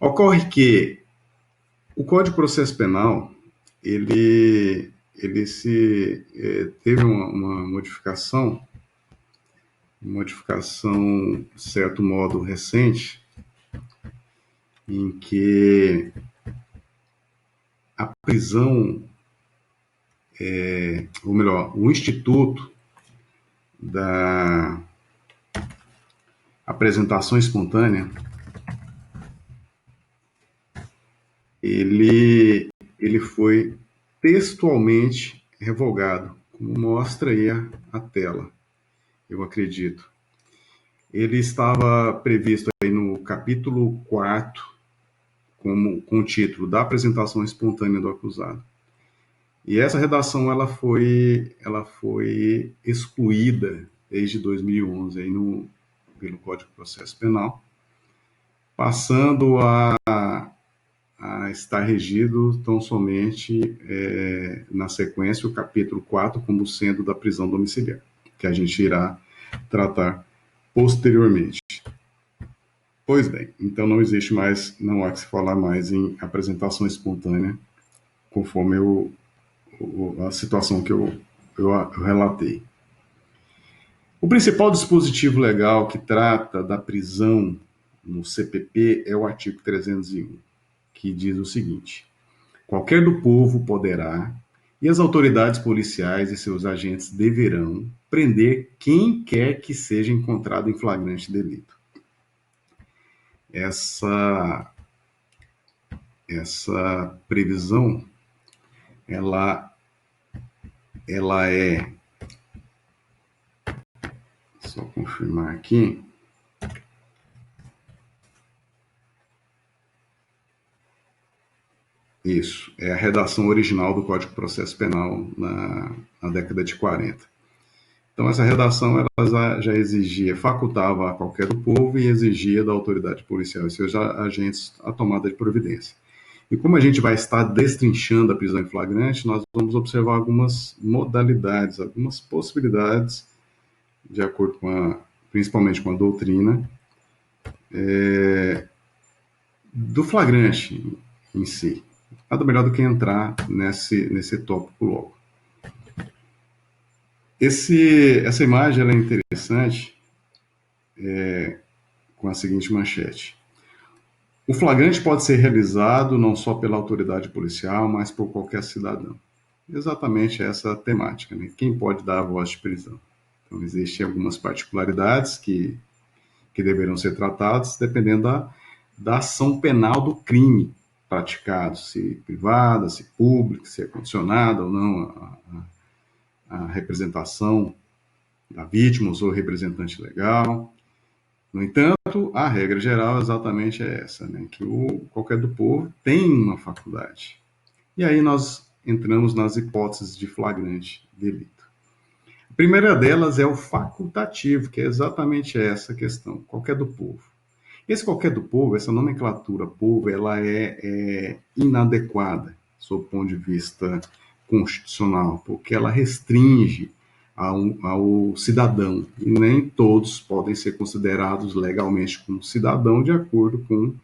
Ocorre que o Código de Processo Penal, teve uma modificação, de certo modo, recente, em que a prisão, ou melhor, o Instituto da Apresentação Espontânea, ele foi textualmente revogado, como mostra aí a tela, eu acredito. Ele estava previsto aí no capítulo 4, com o título da apresentação espontânea do acusado. E essa redação ela foi excluída desde 2011 aí pelo Código de Processo Penal, passando a estar regido tão somente na sequência o capítulo 4 como sendo da prisão domiciliar, que a gente irá tratar posteriormente. Pois bem, então não há que se falar mais em apresentação espontânea, conforme a situação que eu relatei. O principal dispositivo legal que trata da prisão no CPP é o artigo 301, que diz o seguinte: qualquer do povo poderá, e as autoridades policiais e seus agentes deverão, prender quem quer que seja encontrado em flagrante delito. Essa previsão, ela é, só confirmar aqui, isso, é a redação original do Código de Processo Penal na década de 40. Então, essa redação ela já exigia, facultava a qualquer do povo e exigia da autoridade policial e seus agentes a tomada de providência. E como a gente vai estar destrinchando a prisão em flagrante, nós vamos observar algumas modalidades, algumas possibilidades, de acordo principalmente com a doutrina, do flagrante em si. Nada melhor do que entrar nesse tópico logo. Essa imagem ela é interessante com a seguinte manchete: o flagrante pode ser realizado não só pela autoridade policial, mas por qualquer cidadão. Exatamente essa temática, né? Quem pode dar a voz de prisão? Então, existem algumas particularidades que deverão ser tratadas dependendo da ação penal do crime praticado, se privada, se pública, se é condicionada ou não a representação da vítima ou seu representante legal. No entanto, a regra geral exatamente é essa, né? Que qualquer do povo tem uma faculdade. E aí nós entramos nas hipóteses de flagrante delito. A primeira delas é o facultativo, que é exatamente essa questão, qualquer do povo. Esse qualquer do povo, essa nomenclatura povo, ela é inadequada, sob o ponto de vista constitucional, porque ela restringe ao cidadão, e nem todos podem ser considerados legalmente como cidadão de acordo com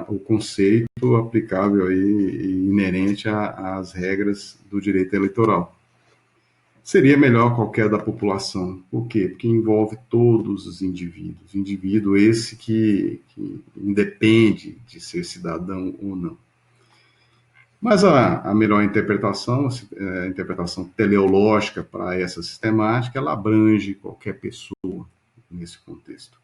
o conceito aplicável aí, e inerente às regras do direito eleitoral. Seria melhor qualquer da população. Por quê? Porque envolve todos os indivíduos. Indivíduo esse que independe de ser cidadão ou não. Mas a melhor interpretação, a interpretação teleológica para essa sistemática, ela abrange qualquer pessoa nesse contexto.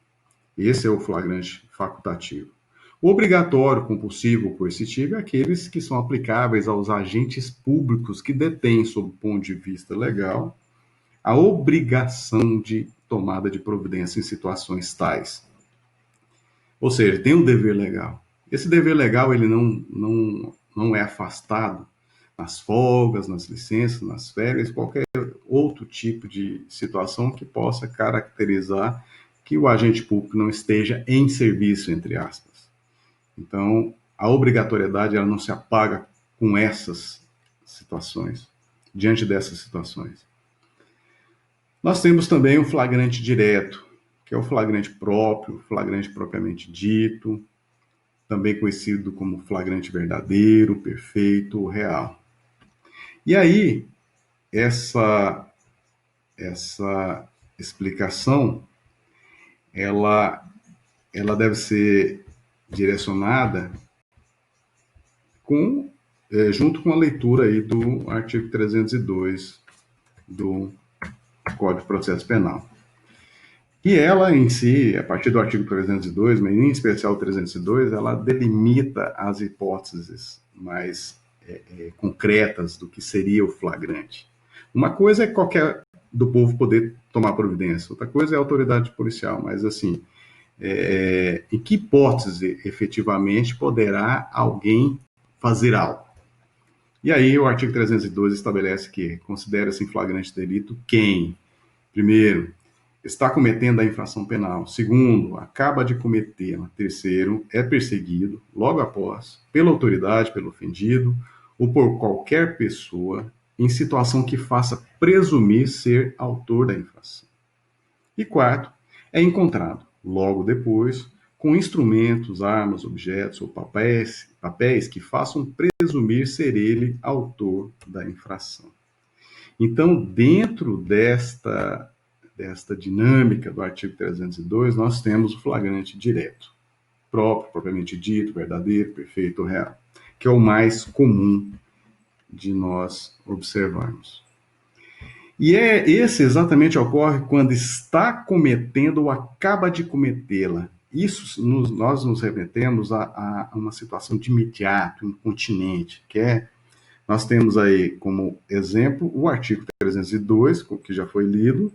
Esse é o flagrante facultativo. O obrigatório, compulsivo ou coercitivo é aqueles que são aplicáveis aos agentes públicos que detêm, sob o ponto de vista legal, a obrigação de tomada de providência em situações tais. Ou seja, tem um dever legal. Esse dever legal ele não é afastado nas folgas, nas licenças, nas férias, qualquer outro tipo de situação que possa caracterizar que o agente público não esteja em serviço, entre aspas. Então, a obrigatoriedade ela não se apaga com essas situações, diante dessas situações. Nós temos também o flagrante direto, que é o flagrante próprio, flagrante propriamente dito, também conhecido como flagrante verdadeiro, perfeito ou real. E aí, essa, essa explicação, ela, ela deve ser direcionada com, junto com a leitura aí do artigo 302 do Código de Processo Penal. E ela em si, a partir do artigo 302, mas em especial o 302, ela delimita as hipóteses mais concretas do que seria o flagrante. Uma coisa é qualquer do povo poder tomar providência, outra coisa é a autoridade policial, mas assim, em que hipótese efetivamente poderá alguém fazer algo? E aí o artigo 302 estabelece que considera-se em flagrante delito quem, primeiro, está cometendo a infração penal. Segundo, acaba de cometê-la. Terceiro, é perseguido, logo após, pela autoridade, pelo ofendido, ou por qualquer pessoa em situação que faça presumir ser autor da infração. E quarto, é encontrado, logo depois, com instrumentos, armas, objetos ou papéis que façam presumir ser ele autor da infração. Então, dentro desta dinâmica do artigo 302, nós temos o flagrante direto, próprio, propriamente dito, verdadeiro, perfeito, real, que é o mais comum de nós observarmos. E esse exatamente ocorre quando está cometendo ou acaba de cometê-la. Isso nós nos remetemos a uma situação de imediato, incontinente, que é, nós temos aí como exemplo o artigo 302, que já foi lido,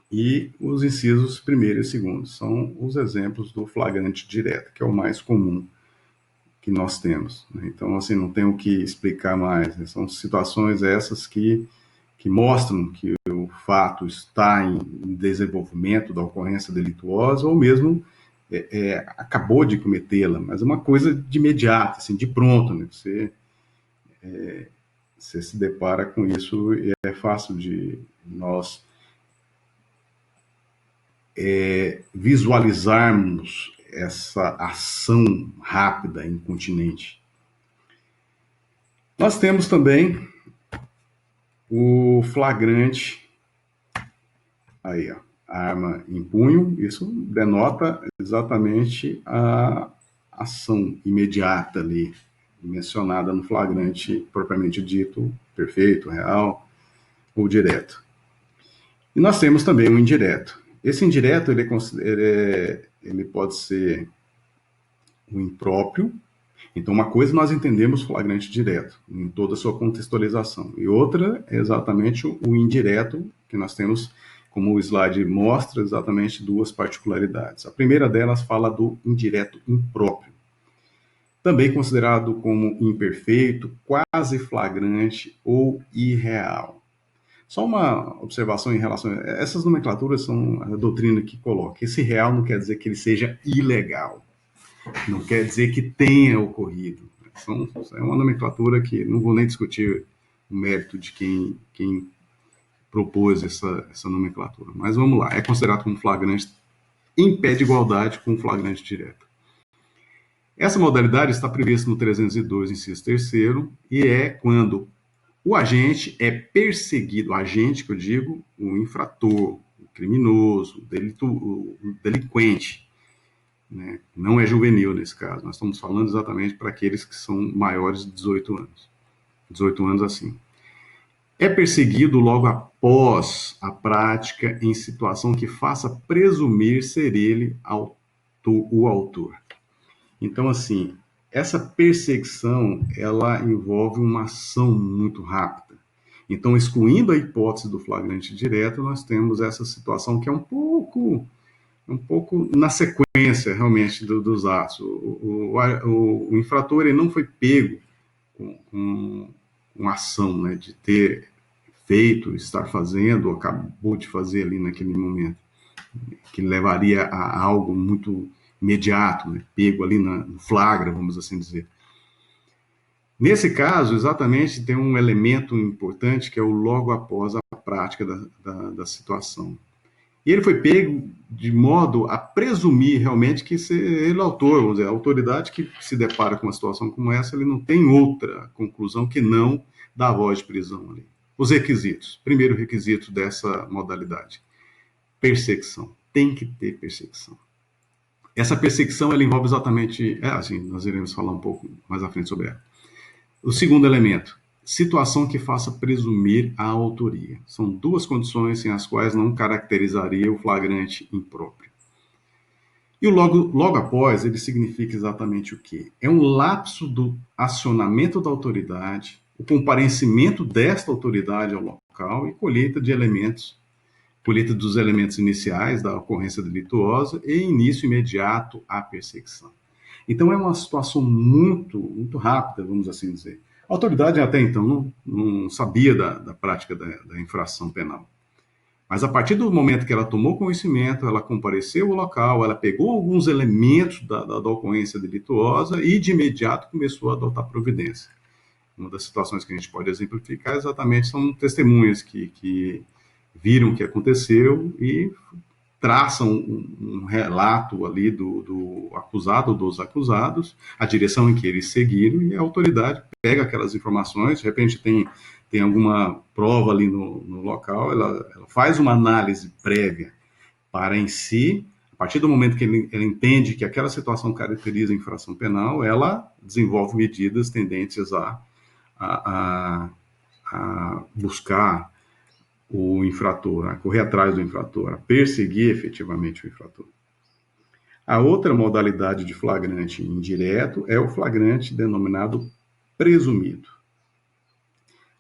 e os incisos primeiro e segundo são os exemplos do flagrante direto, que é o mais comum que nós temos. Então, assim, não tenho o que explicar mais. Né? São situações essas que mostram que o fato está em desenvolvimento da ocorrência delituosa ou mesmo acabou de cometê-la, mas é uma coisa de imediato, assim, de pronto. Né? Você se depara com isso e é fácil de nós visualizarmos essa ação rápida, incontinente. Nós temos também o flagrante, aí, ó, arma em punho, isso denota exatamente a ação imediata ali, mencionada no flagrante propriamente dito, perfeito, real ou direto. E nós temos também o indireto. Esse indireto ele pode ser o impróprio. Então, uma coisa nós entendemos flagrante direto, em toda a sua contextualização, e outra é exatamente o indireto, que nós temos, como o slide mostra, exatamente duas particularidades. A primeira delas fala do indireto impróprio, também considerado como imperfeito, quase flagrante ou irreal. Só uma observação em relação a essas nomenclaturas, são a doutrina que coloca. Esse real não quer dizer que ele seja ilegal, não quer dizer que tenha ocorrido. É uma nomenclatura que não vou nem discutir o mérito de quem propôs essa nomenclatura. Mas vamos lá, é considerado como flagrante em pé de igualdade com o flagrante direto. Essa modalidade está prevista no 302, inciso 3º, e é quando o agente é perseguido, o agente que eu digo, o infrator, o criminoso, o delinquente, né? Não é juvenil nesse caso, nós estamos falando exatamente para aqueles que são maiores de 18 anos. 18 anos assim. É perseguido logo após a prática em situação que faça presumir ser ele o autor. Então, assim, essa perseguição, ela envolve uma ação muito rápida. Então, excluindo a hipótese do flagrante direto, nós temos essa situação que é um pouco na sequência, realmente, dos atos. O infrator ele não foi pego com uma ação, né, de ter feito, estar fazendo, ou acabou de fazer ali naquele momento, que levaria a algo muito imediato, né, pego ali no flagra, vamos assim dizer. Nesse caso, exatamente, tem um elemento importante que é o logo após a prática da situação. E ele foi pego de modo a presumir realmente que ele é o autor, vamos dizer, a autoridade que se depara com uma situação como essa, ele não tem outra conclusão que não dar voz de prisão ali. Os requisitos. Primeiro requisito dessa modalidade: perseguição. Tem que ter perseguição. Essa perseguição ela envolve exatamente, assim, nós iremos falar um pouco mais à frente sobre ela. O segundo elemento: situação que faça presumir a autoria. São duas condições sem as quais não caracterizaria o flagrante impróprio. E o logo após, ele significa exatamente o quê? É um lapso do acionamento da autoridade, o comparecimento desta autoridade ao local e colheita dos elementos iniciais da ocorrência delituosa e início imediato à perseguição. Então é uma situação muito rápida, vamos assim dizer. A autoridade até então não sabia da prática da infração penal. Mas a partir do momento que ela tomou conhecimento, ela compareceu ao local, ela pegou alguns elementos da ocorrência delituosa e de imediato começou a adotar providência. Uma das situações que a gente pode exemplificar exatamente são testemunhas que viram o que aconteceu e traçam um relato ali do acusado ou dos acusados, a direção em que eles seguiram, e a autoridade pega aquelas informações, de repente tem alguma prova ali no local, ela faz uma análise prévia para em si, a partir do momento que ela entende que aquela situação caracteriza infração penal, ela desenvolve medidas tendentes a buscar o infrator, a correr atrás do infrator, a perseguir efetivamente o infrator. A outra modalidade de flagrante indireto é o flagrante denominado presumido,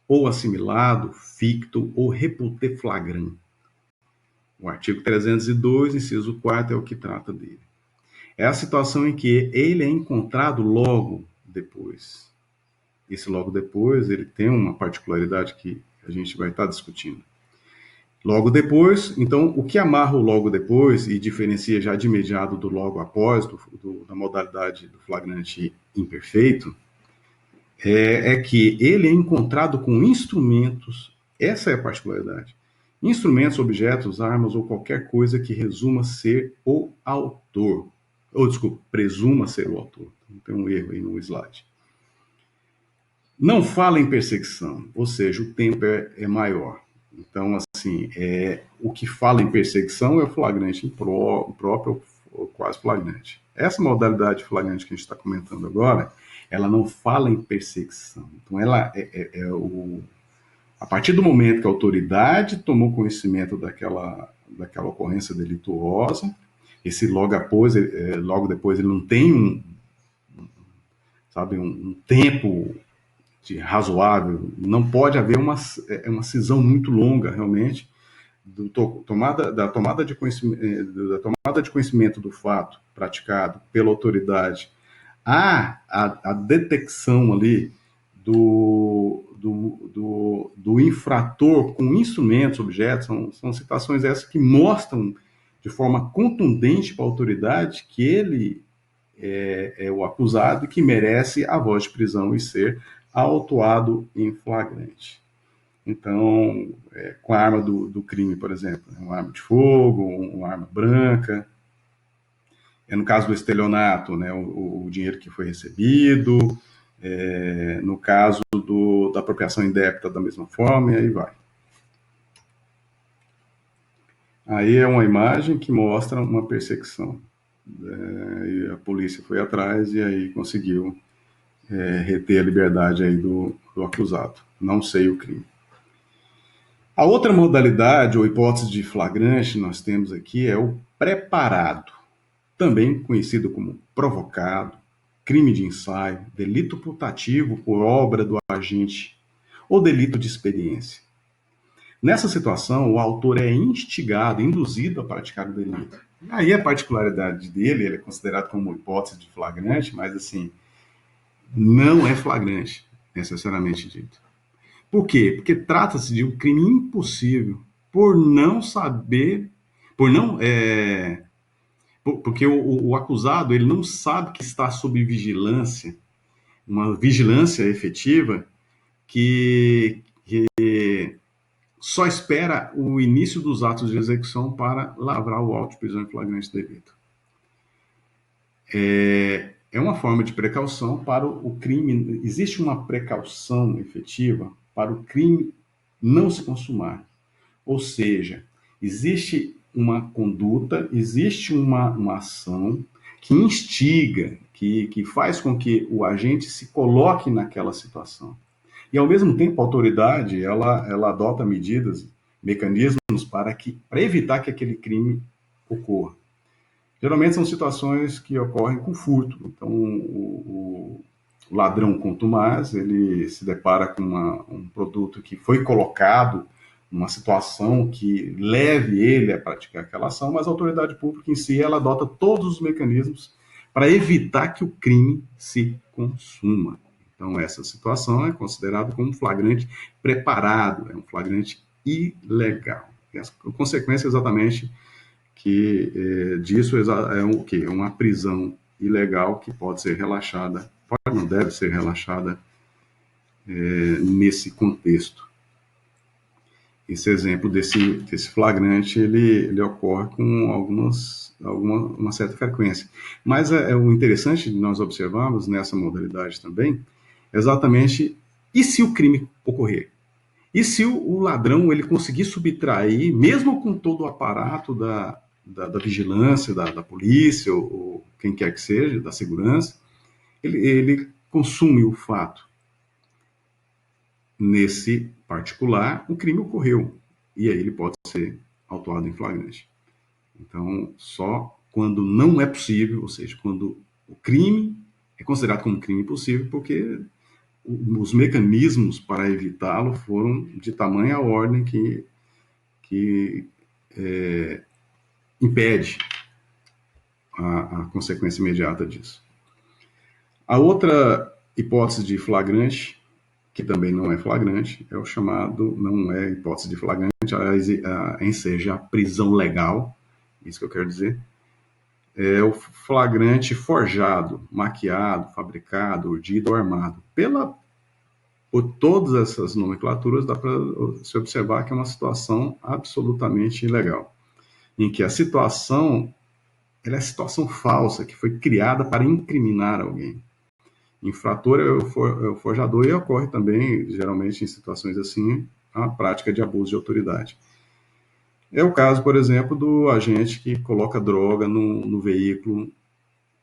ou assimilado, ficto ou reputé flagrant. O artigo 302, inciso 4, é o que trata dele. É a situação em que ele é encontrado logo depois. Esse logo depois, ele tem uma particularidade que a gente vai estar discutindo. Logo depois, então, o que amarra o logo depois e diferencia já de imediato do logo após, da modalidade do flagrante imperfeito, é que ele é encontrado com instrumentos, essa é a particularidade, instrumentos, objetos, armas ou qualquer coisa que resuma ser o autor, ou desculpa, presuma ser o autor. Tem um erro aí no slide. Não fala em perseguição, ou seja, o tempo é maior. Então, assim, o que fala em perseguição é o flagrante próprio ou quase flagrante. Essa modalidade de flagrante que a gente está comentando agora, ela não fala em perseguição. Então, ela a partir do momento que a autoridade tomou conhecimento daquela ocorrência delituosa, esse logo depois ele não tem um tempo razoável, não pode haver uma cisão muito longa, realmente, da tomada de conhecimento do fato praticado pela autoridade a detecção ali do infrator com instrumentos, objetos, são situações essas que mostram de forma contundente para a autoridade que ele é o acusado e que merece a voz de prisão e ser autuado em flagrante. Então, com a arma do crime, por exemplo, uma arma de fogo, uma arma branca. No caso do estelionato, né, o dinheiro que foi recebido. No caso da apropriação indébita, da mesma forma, e aí vai. Aí é uma imagem que mostra uma perseguição. E a polícia foi atrás e aí conseguiu reter a liberdade aí do acusado. Não sei o crime. A outra modalidade ou hipótese de flagrante nós temos aqui é o preparado, também conhecido como provocado, crime de ensaio, delito putativo por obra do agente ou delito de experiência. Nessa situação, o autor é instigado, induzido a praticar o delito. Aí a particularidade dele, ele é considerado como hipótese de flagrante, mas assim, não é flagrante, necessariamente dito. Por quê? Porque trata-se de um crime impossível por não saber, porque o acusado ele não sabe que está sob vigilância, uma vigilância efetiva que só espera o início dos atos de execução para lavrar o auto de prisão em flagrante delito. É uma forma de precaução para o crime. Existe uma precaução efetiva para o crime não se consumar. Ou seja, existe uma conduta, existe uma ação que instiga, que faz com que o agente se coloque naquela situação. E, ao mesmo tempo, a autoridade ela adota medidas, mecanismos para evitar que aquele crime ocorra. Geralmente são situações que ocorrem com furto. Então, o ladrão contumaz, ele se depara com um produto que foi colocado numa situação que leve ele a praticar aquela ação, mas a autoridade pública em si, ela adota todos os mecanismos para evitar que o crime se consuma. Então, essa situação é considerada como um flagrante preparado, é um flagrante ilegal. E a consequência é exatamente que disso é o quê? É uma prisão ilegal que pode ser relaxada, pode não deve ser relaxada nesse contexto. Esse exemplo desse flagrante, ele ocorre com uma certa frequência. Mas o interessante de nós observarmos nessa modalidade também, é exatamente, e se o crime ocorrer? E se o ladrão ele conseguir subtrair, mesmo com todo o aparato da vigilância, da polícia, ou quem quer que seja, da segurança, ele consume o fato. Nesse particular, o crime ocorreu, e aí ele pode ser autuado em flagrante. Então, só quando não é possível, ou seja, quando o crime é considerado como crime possível, porque os mecanismos para evitá-lo foram de tamanha ordem que impede a consequência imediata disso. A outra hipótese de flagrante, que também não é flagrante, é o chamado, não é hipótese de flagrante, em seja a prisão legal, isso que eu quero dizer, é o flagrante forjado, maquiado, fabricado, urdido ou armado. Por todas essas nomenclaturas, dá para se observar que é uma situação absolutamente ilegal, em que a situação ela é situação falsa, que foi criada para incriminar alguém. Infrator é o forjador e ocorre também, geralmente em situações assim, a prática de abuso de autoridade. É o caso, por exemplo, do agente que coloca droga no veículo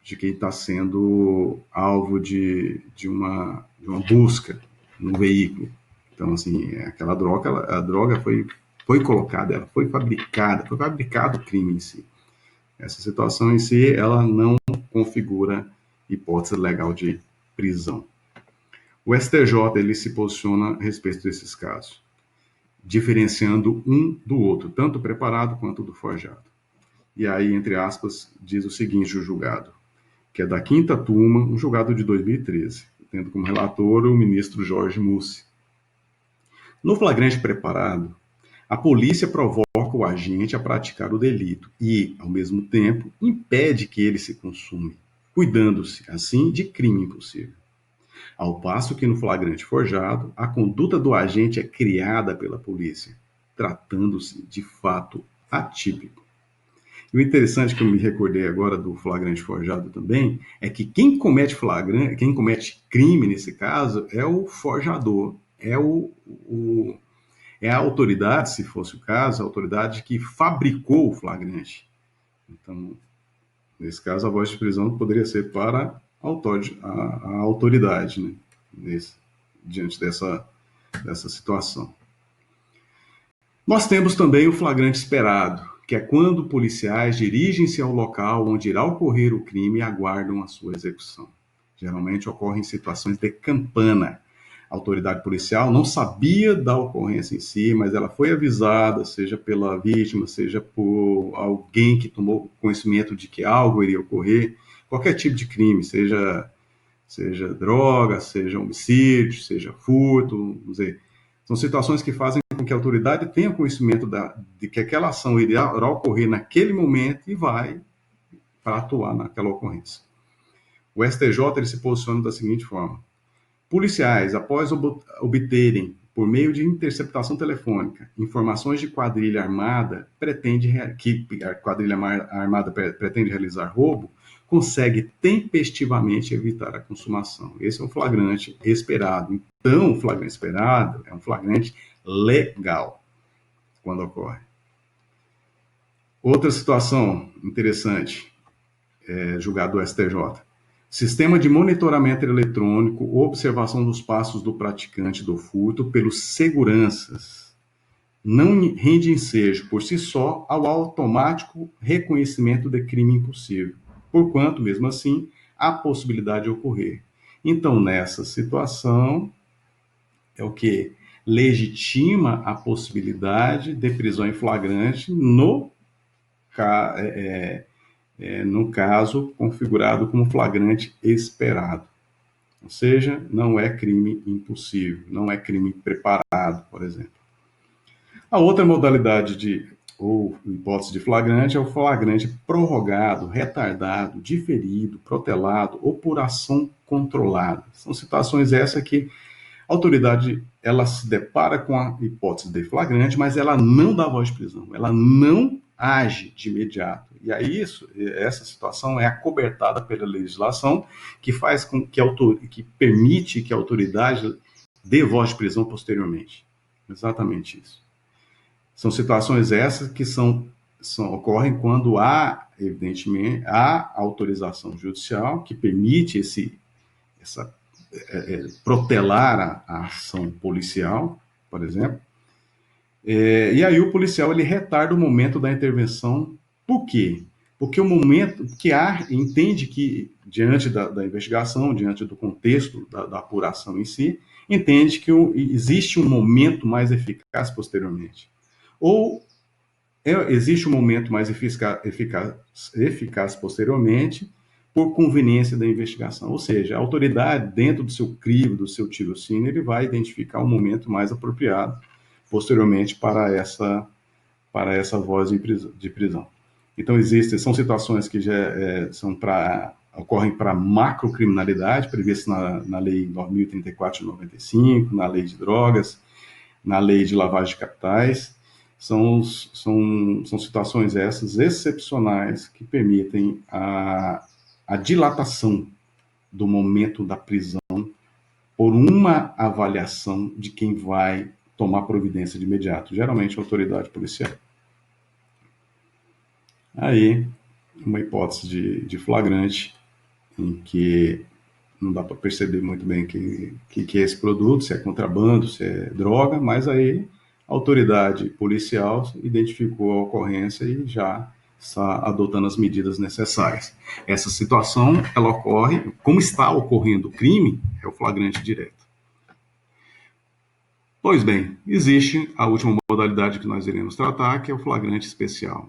de quem está sendo alvo de uma busca no veículo. Então, assim, aquela droga, a droga foi colocada, ela foi fabricado o crime em si. Essa situação em si, ela não configura hipótese legal de prisão. O STJ ele se posiciona a respeito desses casos, diferenciando um do outro, tanto o preparado quanto o do forjado. E aí, entre aspas, diz o seguinte o julgado, que é da quinta turma, um julgado de 2013, tendo como relator o ministro Jorge Mussi. No flagrante preparado, a polícia provoca o agente a praticar o delito e, ao mesmo tempo, impede que ele se consuma, cuidando-se, assim, de crime impossível. Ao passo que no flagrante forjado, a conduta do agente é criada pela polícia, tratando-se de fato atípico. E o interessante que eu me recordei agora do flagrante forjado também é que quem comete crime nesse caso é o forjador, é a autoridade, se fosse o caso, a autoridade que fabricou o flagrante. Então, nesse caso, a voz de prisão poderia ser para a autoridade, né? Diante dessa situação. Nós temos também o flagrante esperado, que é quando policiais dirigem-se ao local onde irá ocorrer o crime e aguardam a sua execução. Geralmente ocorre em situações de campana. A autoridade policial não sabia da ocorrência em si, mas ela foi avisada, seja pela vítima, seja por alguém que tomou conhecimento de que algo iria ocorrer, qualquer tipo de crime, seja droga, seja homicídio, seja furto, vamos dizer, são situações que fazem com que a autoridade tenha conhecimento de que aquela ação irá ocorrer naquele momento e vai para atuar naquela ocorrência. O STJ ele se posiciona da seguinte forma: policiais, após obterem por meio de interceptação telefônica, informações de quadrilha armada pretende realizar roubo, consegue tempestivamente evitar a consumação. Esse é um flagrante esperado. Então, o flagrante esperado é um flagrante legal quando ocorre. Outra situação interessante, julgado do STJ. Sistema de monitoramento eletrônico, observação dos passos do praticante do furto pelos seguranças. Não rende ensejo por si só ao automático reconhecimento de crime impossível, porquanto, mesmo assim, há possibilidade de ocorrer. Então, nessa situação, é o que legitima a possibilidade de prisão em flagrante no caso configurado como flagrante esperado. Ou seja, não é crime impossível, não é crime preparado, por exemplo. A outra modalidade ou hipótese de flagrante é o flagrante prorrogado, retardado, diferido, protelado ou por ação controlada. São situações essas que a autoridade ela se depara com a hipótese de flagrante, mas ela não dá voz de prisão, ela não age de imediato. E aí essa situação é acobertada pela legislação que faz com que permite que a autoridade dê voz de prisão posteriormente. Exatamente isso. São situações essas que ocorrem quando há, evidentemente, a autorização judicial que permite protelar a ação policial, por exemplo. E aí o policial ele retarda o momento da intervenção. Por quê? Porque o momento que entende que, diante da investigação, diante do contexto da apuração em si, entende que existe um momento mais eficaz posteriormente. Ou existe um momento mais eficaz posteriormente por conveniência da investigação. Ou seja, a autoridade, dentro do seu crivo, do seu tirocínio, ele vai identificar o momento mais apropriado posteriormente para essa voz de prisão. Então, são situações que ocorrem para macrocriminalidade, previstas na Lei 9.034 de 95, na Lei de Drogas, na Lei de Lavagem de Capitais. São situações essas excepcionais que permitem a dilatação do momento da prisão por uma avaliação de quem vai tomar providência de imediato, geralmente a autoridade policial. Aí, uma hipótese de flagrante, em que não dá para perceber muito bem o que é esse produto, se é contrabando, se é droga, mas aí a autoridade policial identificou a ocorrência e já está adotando as medidas necessárias. Essa situação, ela ocorre, como está ocorrendo o crime, é o flagrante direto. Pois bem, existe a última modalidade que nós iremos tratar, que é o flagrante especial.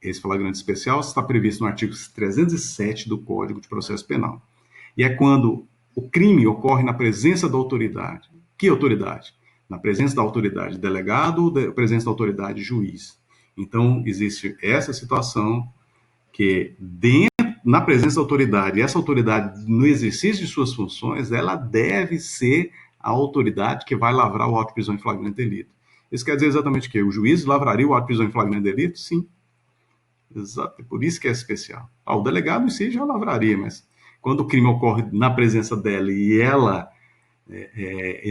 Esse flagrante especial está previsto no artigo 307 do Código de Processo Penal. E é quando o crime ocorre na presença da autoridade. Que autoridade? Na presença da autoridade delegado ou na presença da autoridade juiz. Então, existe essa situação que, na presença da autoridade, essa autoridade, no exercício de suas funções, ela deve ser a autoridade que vai lavrar o auto de prisão em flagrante delito. Isso quer dizer exatamente o quê? O juiz lavraria o auto de prisão em flagrante delito? Sim. Exato. Por isso que é especial. O delegado em si já lavraria, mas quando o crime ocorre na presença dela e ela,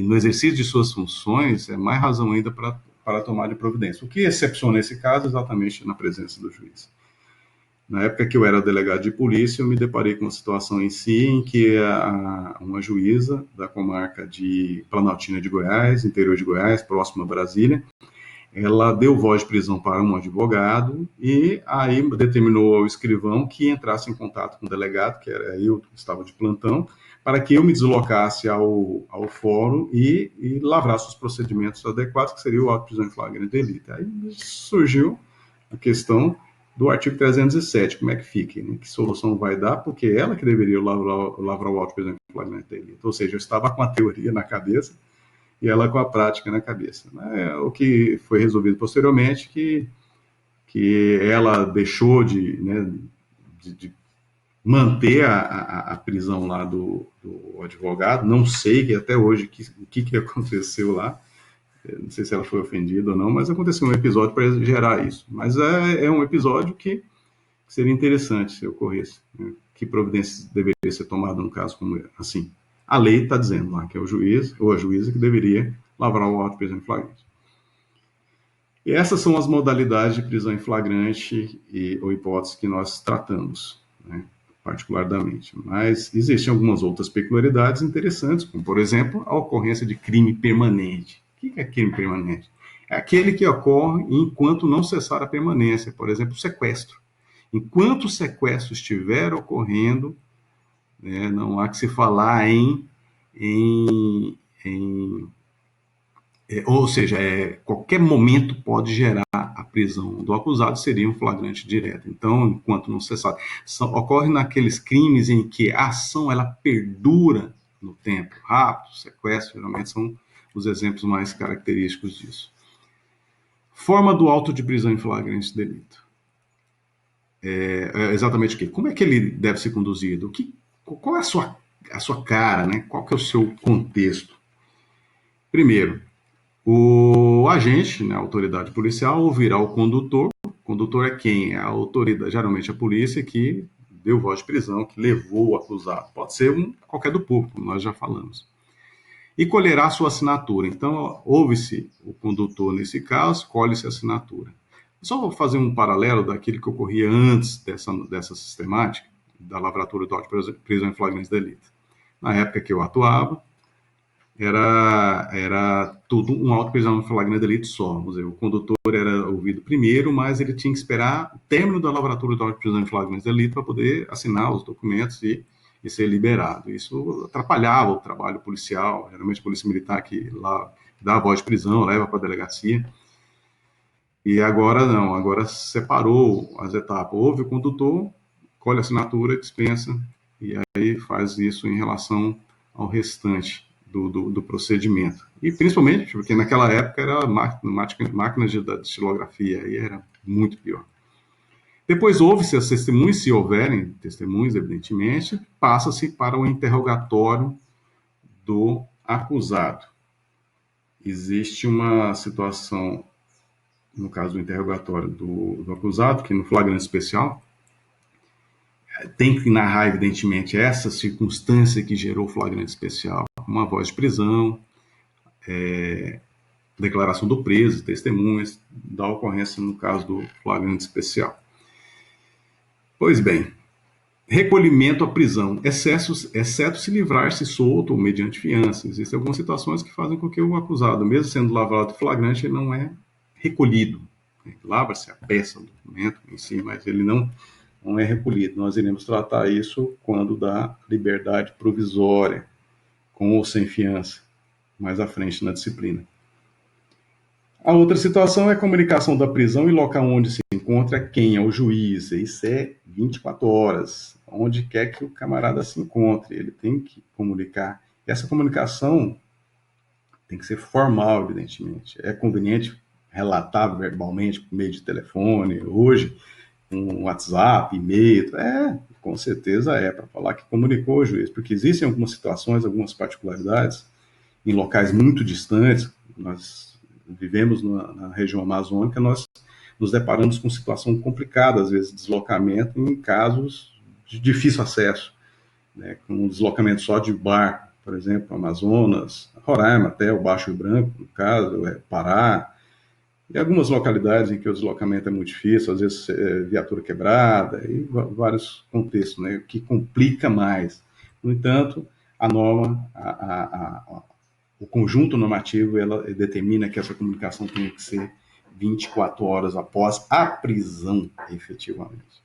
no exercício de suas funções, é mais razão ainda para tomar de providência. O que excepciona esse caso é exatamente na presença do juiz. Na época que eu era delegado de polícia, eu me deparei com uma situação em si em que uma juíza da comarca de Planaltina de Goiás, interior de Goiás, próximo a Brasília, ela deu voz de prisão para um advogado e aí determinou ao escrivão que entrasse em contato com o delegado, que era eu que estava de plantão, para que eu me deslocasse ao fórum e lavrasse os procedimentos adequados, que seria o auto de prisão em flagrante delito. Aí surgiu a questão do artigo 307, como é que fica, né? Que solução vai dar, porque ela que deveria lavrar o auto de prisão em flagrante delito. Ou seja, eu estava com a teoria na cabeça e ela com a prática na cabeça. O que foi resolvido posteriormente, que ela deixou de manter a prisão lá do advogado, não sei que até hoje o que aconteceu lá, Não sei se ela foi ofendida ou não, mas aconteceu um episódio para gerar isso. Mas é um episódio que seria interessante se ocorresse. Né? Que providências deveria ser tomada num caso como assim? A lei está dizendo lá que é o juiz ou a juíza que deveria lavrar o auto de prisão em flagrante. E essas são as modalidades de prisão em flagrante ou hipótese que nós tratamos, né, particularmente. Mas existem algumas outras peculiaridades interessantes, como, por exemplo, a ocorrência de crime permanente. O que é crime permanente? É aquele que ocorre enquanto não cessar a permanência, por exemplo, o sequestro. Enquanto o sequestro estiver ocorrendo, né, não há que se falar em ou seja, qualquer momento pode gerar a prisão do acusado, seria um flagrante direto. Então, enquanto não cessar, ocorre naqueles crimes em que a ação ela perdura no tempo, rapto, sequestro, geralmente são os exemplos mais característicos disso. Forma do auto de prisão em flagrante delito. Exatamente o quê? Como é que ele deve ser conduzido? Qual é a sua cara, né? Qual que é o seu contexto? Primeiro, o agente, né, a autoridade policial, ouvirá o condutor. O condutor é quem? É a autoridade, geralmente a polícia, que deu voz de prisão, que levou o acusado. Pode ser qualquer do público, como nós já falamos. E colherá sua assinatura. Então, ouve-se o condutor nesse caso, colhe-se a assinatura. Só vou fazer um paralelo daquilo que ocorria antes dessa sistemática, da lavratura do auto de prisão em flagrante de delito. Na época que eu atuava, era tudo um auto de prisão em flagrante de delito só. Vamos dizer, o condutor era ouvido primeiro, mas ele tinha que esperar o término da lavratura do auto de prisão em flagrante de delito para poder assinar os documentos e ser liberado. Isso atrapalhava o trabalho policial, geralmente a polícia militar que lá dá a voz de prisão, leva para a delegacia. E agora não, agora separou as etapas. Houve o condutor, colhe a assinatura, dispensa, e aí faz isso em relação ao restante do procedimento. E principalmente porque naquela época era máquinas de datilografia, aí era muito pior. Depois ouve-se as testemunhas, se houverem testemunhas, evidentemente, passa-se para o interrogatório do acusado. Existe uma situação, no caso do interrogatório do acusado, que no flagrante especial, tem que narrar, evidentemente, essa circunstância que gerou o flagrante especial, uma voz de prisão, declaração do preso, testemunhas da ocorrência no caso do flagrante especial. Pois bem, recolhimento à prisão, exceto se livrar-se solto ou mediante fiança. Existem algumas situações que fazem com que o acusado, mesmo sendo lavrado flagrante, ele não é recolhido. Lavra-se a peça do documento em si, mas ele não é recolhido. Nós iremos tratar isso quando da liberdade provisória, com ou sem fiança, mais à frente na disciplina. A outra situação é a comunicação da prisão e local onde se encontra quem é o juiz. Isso é 24 horas, onde quer que o camarada se encontre. Ele tem que comunicar. Essa comunicação tem que ser formal, evidentemente. É conveniente relatar verbalmente por meio de telefone, hoje, um WhatsApp, e-mail. Com certeza para falar que comunicou o juiz, porque existem algumas situações, algumas particularidades em locais muito distantes. Nós vivemos na região amazônica, nós nos deparamos com situação complicada, às vezes deslocamento em casos de difícil acesso, né, com um deslocamento só de barco, por exemplo, Amazonas, Roraima até o Baixo Rio Branco, no caso, Pará, e algumas localidades em que o deslocamento é muito difícil, às vezes viatura quebrada, e vários contextos, né, que complica mais. No entanto, a norma, o conjunto normativo, ela determina que essa comunicação tem que ser 24 horas após a prisão, efetivamente.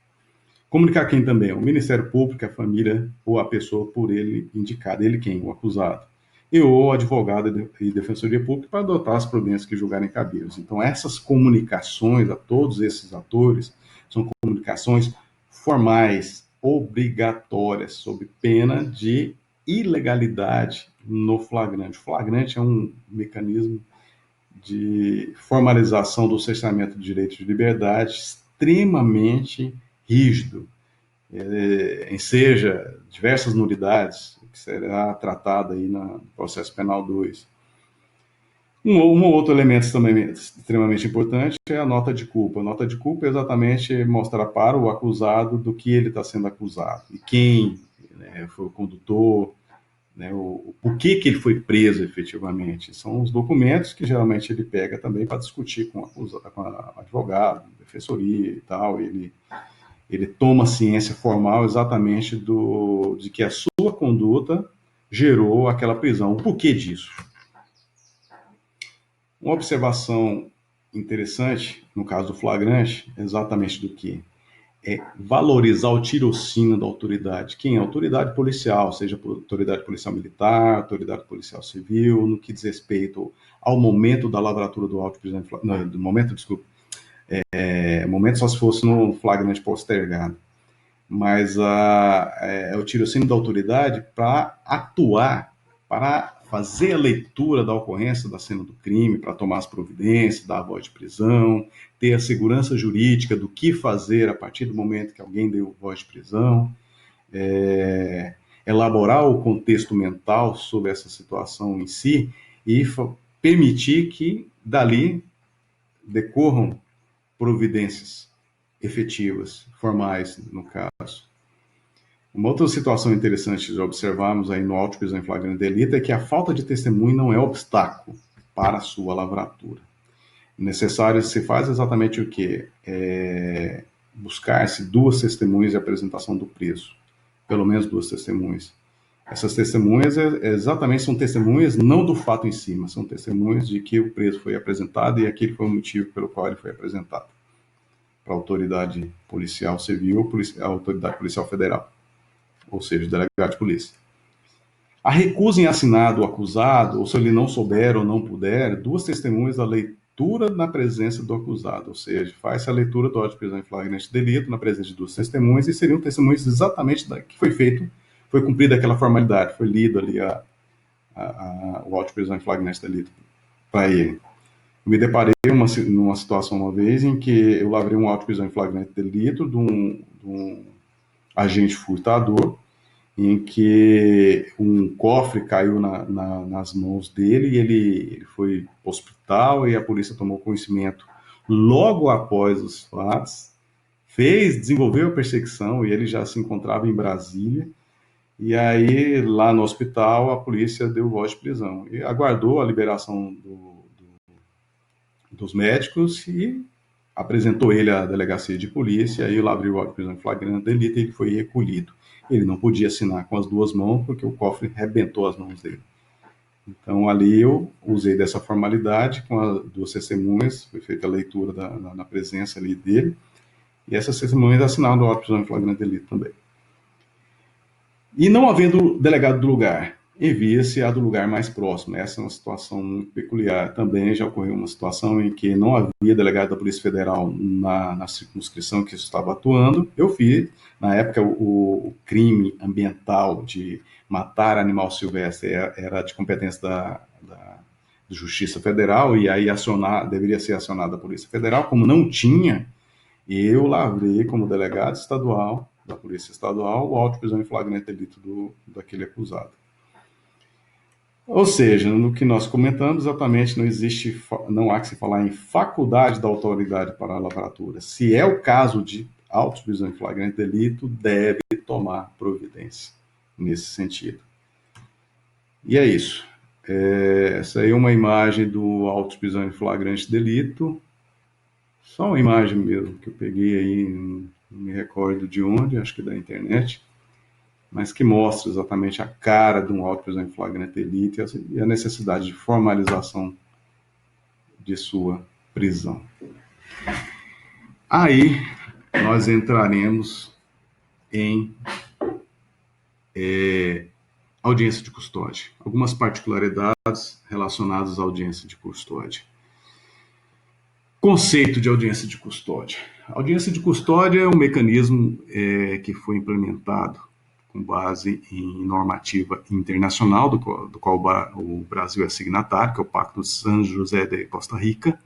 Comunicar quem também? O Ministério Público, a família ou a pessoa por ele indicada. Ele quem? O acusado. E o advogado e defensoria pública para adotar as providências que julgarem cabíveis. Então, essas comunicações a todos esses atores são comunicações formais, obrigatórias, sob pena de ilegalidade no flagrante. O flagrante é um mecanismo de formalização do cerceamento de direitos de liberdade extremamente rígido, enseja diversas nulidades, que será tratada aí no processo penal 2. Um outro elemento também extremamente importante é a nota de culpa. A nota de culpa é exatamente mostrar para o acusado do que ele está sendo acusado e quem, né, foi o condutor, né, por que ele foi preso efetivamente. São os documentos que geralmente ele pega também para discutir com a advogado, defensoria e tal. Ele toma ciência formal exatamente de que a sua conduta gerou aquela prisão. O porquê disso? Uma observação interessante, no caso do flagrante, é exatamente do que? É valorizar o tirocínio da autoridade. Quem é a autoridade policial, seja autoridade policial militar, autoridade policial civil, no que diz respeito ao momento da lavratura do auto de prisão, não, do momento, desculpa, momento só se fosse no flagrante postergado, mas é o tirocínio da autoridade para atuar, para fazer a leitura da ocorrência da cena do crime, para tomar as providências, dar a voz de prisão, ter a segurança jurídica do que fazer a partir do momento que alguém deu voz de prisão, elaborar o contexto mental sobre essa situação em si e permitir que dali decorram providências efetivas, formais, no caso. Uma outra situação interessante de observarmos aí no auto de prisão em flagrante delito é que a falta de testemunho não é obstáculo para a sua lavratura. Necessário se faz exatamente o quê? Buscar-se duas testemunhas de apresentação do preso, pelo menos duas testemunhas. Essas testemunhas exatamente são testemunhas não do fato em si, mas são testemunhas de que o preso foi apresentado e aquele foi o motivo pelo qual ele foi apresentado para a autoridade policial civil ou a autoridade policial federal, ou seja, o delegado de polícia. A recusa em assinar do acusado, ou se ele não souber ou não puder, duas testemunhas da leitura na presença do acusado, ou seja, faz a leitura do auto de prisão em flagrante de delito na presença de duas testemunhas e seriam testemunhas exatamente da que foi feito, foi cumprida aquela formalidade, foi lido ali o auto de prisão em flagrante de delito para ele. Eu me deparei numa situação uma vez em que eu lavrei um auto de prisão em flagrante de delito de um agente furtador, em que um cofre caiu nas mãos dele e ele foi para o hospital e a polícia tomou conhecimento logo após os fatos, desenvolveu a perseguição e ele já se encontrava em Brasília. E aí, lá no hospital, a polícia deu voz de prisão e aguardou a liberação dos médicos e apresentou ele à delegacia de polícia, aí eu lavrei o auto de prisão em flagrante delito e ele foi recolhido. Ele não podia assinar com as duas mãos porque o cofre rebentou as mãos dele. Então ali eu usei dessa formalidade com as duas testemunhas, foi feita a leitura na presença ali dele, e essas testemunhas assinaram o auto de prisão em flagrante delito também. E não havendo delegado do lugar, envia-se a do lugar mais próximo. Essa é uma situação muito peculiar. Também já ocorreu uma situação em que não havia delegado da Polícia Federal na circunscrição que estava atuando. Eu fiz, na época, o crime ambiental de matar animal silvestre era de competência da Justiça Federal, e aí deveria ser acionada a Polícia Federal. Como não tinha, eu lavrei como delegado estadual da Polícia Estadual o auto de prisão em flagrante delito daquele acusado. Ou seja, no que nós comentamos, exatamente não há que se falar em faculdade da autoridade para a lavratura. Se é o caso de auto de prisão em flagrante delito, deve tomar providência nesse sentido. E é isso. Essa aí é uma imagem do auto de prisão em flagrante delito. Só uma imagem mesmo que eu peguei aí, não me recordo de onde, acho que da internet, mas que mostra exatamente a cara de um auto de prisão em flagrante delito e a necessidade de formalização de sua prisão. Aí nós entraremos em audiência de custódia. Algumas particularidades relacionadas à audiência de custódia. Conceito de audiência de custódia. A audiência de custódia é um mecanismo que foi implementado com base em normativa internacional, do qual o Brasil é signatário, que é o Pacto de San José de Costa Rica,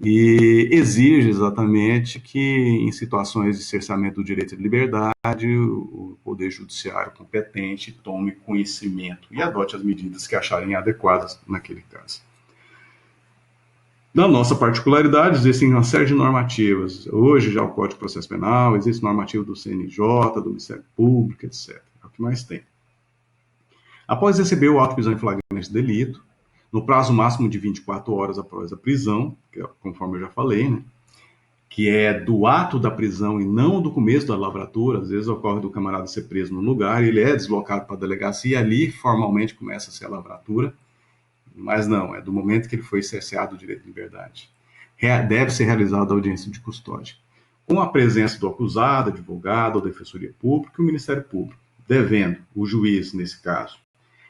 e exige exatamente que, em situações de cerceamento do direito de liberdade, o Poder Judiciário competente tome conhecimento e adote as medidas que acharem adequadas naquele caso. Na nossa particularidade, existem uma série de normativas. Hoje já o Código de Processo Penal, existe normativa do CNJ, do Ministério Público, etc. É o que mais tem. Após receber o auto de prisão em flagrante de delito, no prazo máximo de 24 horas após a prisão, que é, conforme eu já falei, né, que é do ato da prisão e não do começo da lavratura. Às vezes ocorre do camarada ser preso no lugar, ele é deslocado para a delegacia e ali formalmente começa a ser a lavratura, mas não, é do momento que ele foi cerceado do direito de liberdade. Deve ser realizada a audiência de custódia, com a presença do acusado, advogado, ou defensoria pública e o Ministério Público, devendo o juiz, nesse caso,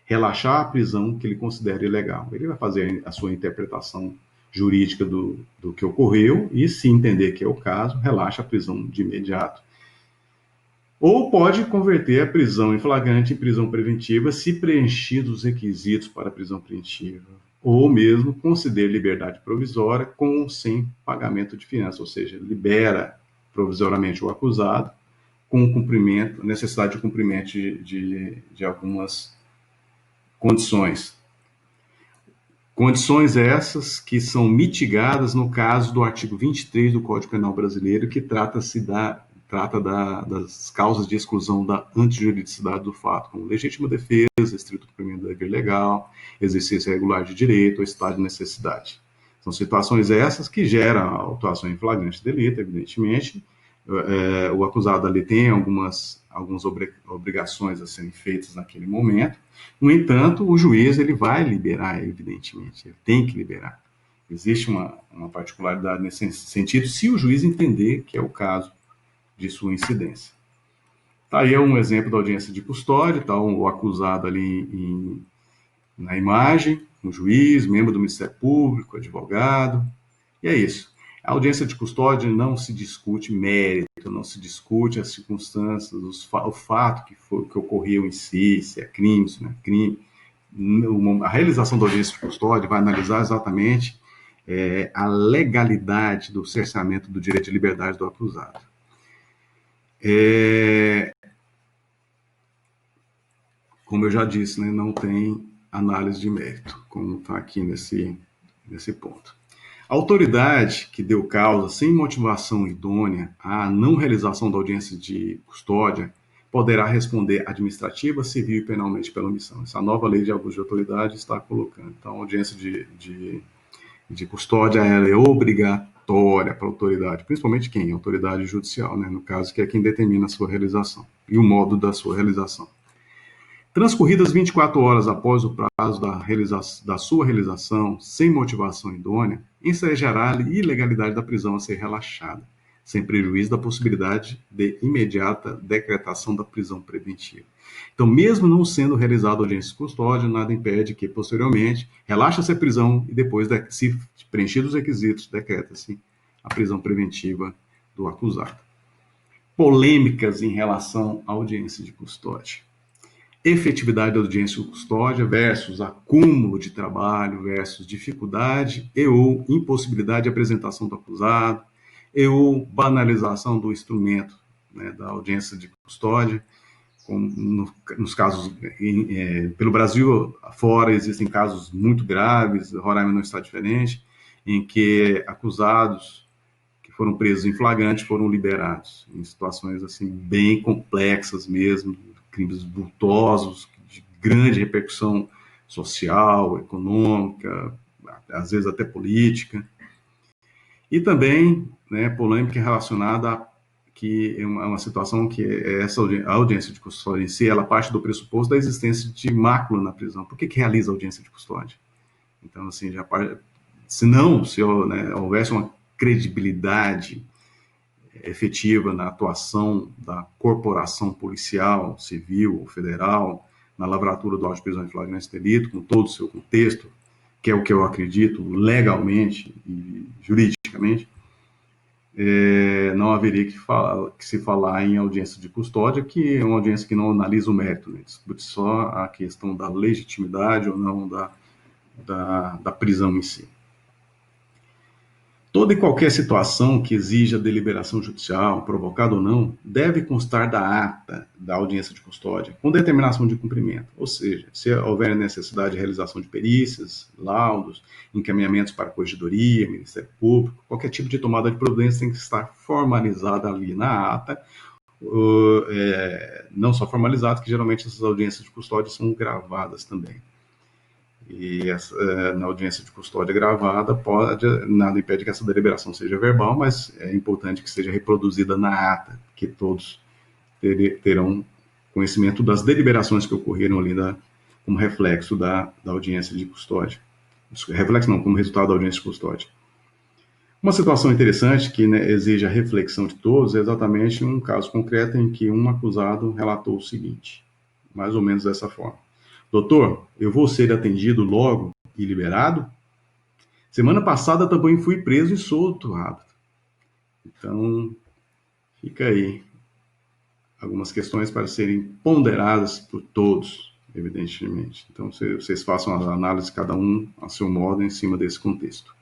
relaxar a prisão que ele considera ilegal. Ele vai fazer a sua interpretação jurídica do que ocorreu e, se entender que é o caso, relaxa a prisão de imediato. Ou pode converter a prisão em flagrante em prisão preventiva se preenchidos os requisitos para a prisão preventiva, ou mesmo conceder liberdade provisória com ou sem pagamento de fiança, ou seja, libera provisoriamente o acusado com o cumprimento, necessidade de cumprimento de algumas condições. Condições essas que são mitigadas no caso do artigo 23 do Código Penal Brasileiro, que trata das causas de exclusão da antijuridicidade do fato, como legítima defesa, estrito cumprimento do dever legal, exercício regular de direito ou estado de necessidade. São situações essas que geram a autuação em flagrante delito, evidentemente. O acusado ali tem algumas obrigações a serem feitas naquele momento. No entanto, o juiz ele vai liberar, evidentemente, ele tem que liberar. Existe uma particularidade nesse sentido, se o juiz entender que é o caso de sua incidência. Tá aí um exemplo da audiência de custódia, tá o acusado ali na imagem, um juiz, membro do Ministério Público, advogado, e é isso. A audiência de custódia não se discute mérito, não se discute as circunstâncias, o fato que ocorreu em si, se é crime, se não é crime. A realização da audiência de custódia vai analisar exatamente a legalidade do cerceamento do direito de liberdade do acusado. Como eu já disse, né, não tem análise de mérito, como está aqui nesse ponto. A autoridade que deu causa sem motivação idônea à não realização da audiência de custódia poderá responder administrativa, civil e penalmente pela omissão. Essa nova lei de abuso de autoridade está colocando. Então, a audiência de custódia ela é obrigatória para a autoridade, principalmente quem? A autoridade judicial, né? No caso, que é quem determina a sua realização e o modo da sua realização. Transcorridas 24 horas após o prazo da sua realização, sem motivação idônea, ensejará a ilegalidade da prisão a ser relaxada, sem prejuízo da possibilidade de imediata decretação da prisão preventiva. Então, mesmo não sendo realizada a audiência de custódia, nada impede que, posteriormente, relaxe-se a prisão e depois, se preenchidos os requisitos, decreta-se a prisão preventiva do acusado. Polêmicas em relação à audiência de custódia. Efetividade da audiência de custódia versus acúmulo de trabalho versus dificuldade e ou impossibilidade de apresentação do acusado e ou banalização do instrumento, né, da audiência de custódia, nos casos, pelo Brasil afora, existem casos muito graves, Roraima não está diferente, em que acusados que foram presos em flagrante foram liberados, em situações assim bem complexas mesmo, crimes vultosos, de grande repercussão social, econômica, às vezes até política. E também, né, polêmica relacionada a que é uma situação que essa audiência de custódia em si, ela parte do pressuposto da existência de mácula na prisão. Por que realiza a audiência de custódia? Então, assim, se houvesse uma credibilidade efetiva na atuação da corporação policial, civil ou federal, na lavratura do auto de prisão em flagrante delito, com todo o seu contexto, que é o que eu acredito legalmente e juridicamente, não haveria que se falar em audiência de custódia, que é uma audiência que não analisa o mérito, né? Discute só a questão da legitimidade ou não da prisão em si. Toda e qualquer situação que exija deliberação judicial, provocada ou não, deve constar da ata da audiência de custódia, com determinação de cumprimento. Ou seja, se houver necessidade de realização de perícias, laudos, encaminhamentos para a corregedoria, Ministério Público, qualquer tipo de tomada de providência tem que estar formalizada ali na ata, não só formalizado, que geralmente essas audiências de custódia são gravadas também. E na audiência de custódia gravada, nada impede que essa deliberação seja verbal, mas é importante que seja reproduzida na ata, que todos terão conhecimento das deliberações que ocorreram ali como reflexo da audiência de custódia. Reflexo não, como resultado da audiência de custódia. Uma situação interessante que, né, exige a reflexão de todos é exatamente um caso concreto em que um acusado relatou o seguinte, mais ou menos dessa forma. Doutor, eu vou ser atendido logo e liberado? Semana passada também fui preso e solto rápido. Então, fica aí algumas questões para serem ponderadas por todos, evidentemente. Então, vocês façam a análise, cada um a seu modo, em cima desse contexto.